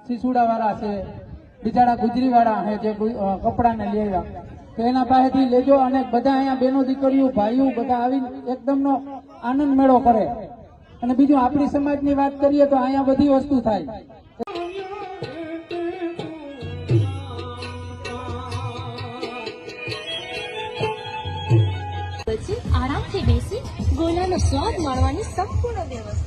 સિસુડા વાળા છે, બિચારા ગુજરી વાળા છે જે કપડા ને લેવા, તો એના પાસેથી લેજો. અને બધા અહીંયા બેનો દીકરીઓ ભાઈઓ બધા આવીને એકદમ નો આનંદ મેળો કરે. અને બીજું આપણી સમાજની વાત કરીએ તો અહીંયા બધી વસ્તુ થાય. આરામથી બેસી ગોલાનો સ્વાદ માણવાની સંપૂર્ણ વ્યવસ્થા.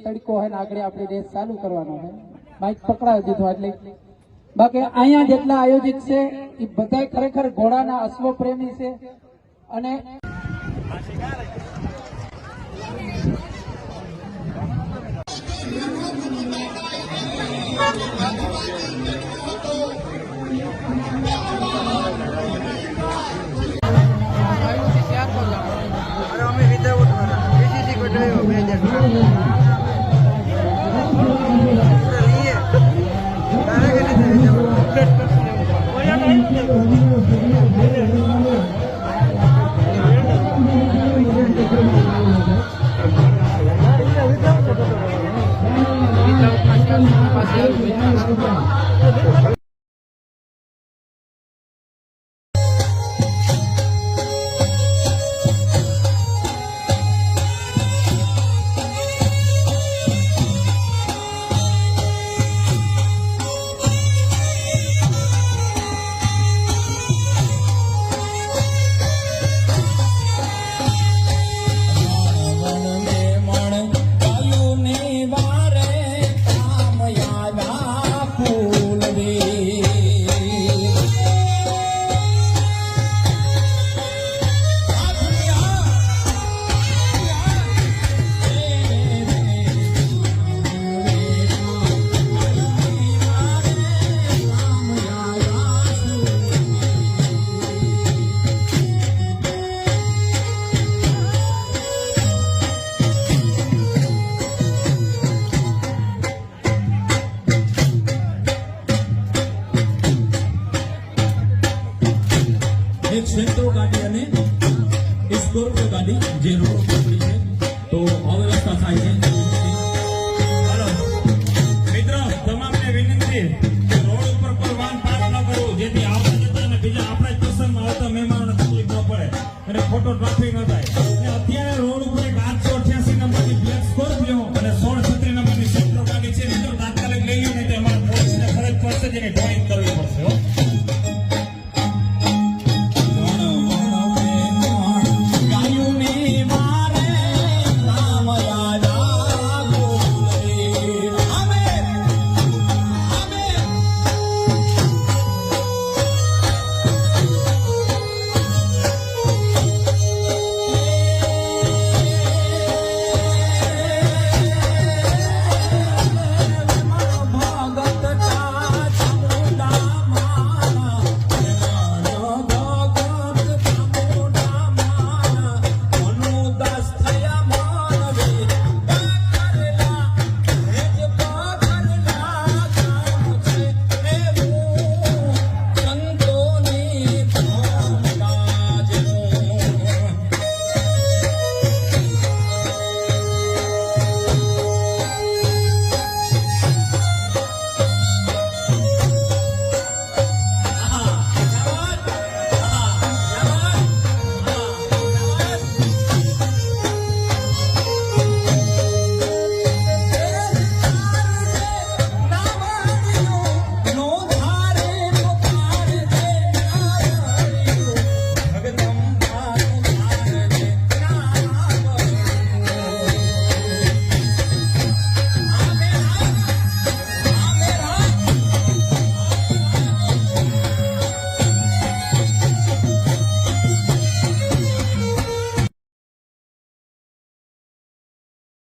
તડકો હે ને આગળ આપણે રેસ ચાલુ કરવાનો છે. બાઇક પકડાવી દીધો એટલે બાકી અહીંયા જેટલા આયોજિત છે એ બધા ખરેખર ઘોડાના અશ્વ પ્રેમી છે. અને એક સેન્ટ્રો ગાડી અને સ્કોર્પિયો ગાડી જે રોડ પર પડી છે, તો અવ્યવસ્થા થાય છે. હાલો મિત્રો, તમામને વિનંતી કે રોડ ઉપર કોઈ વાહન પાર્ક ન કરવું, જેથી આપણે જતા અને બીજા આપણા જ પ્રસંગમાં આવતા મહેમાનોને તકલીફ ન પડે અને ખોટો ટ્રાફિક ન થાય.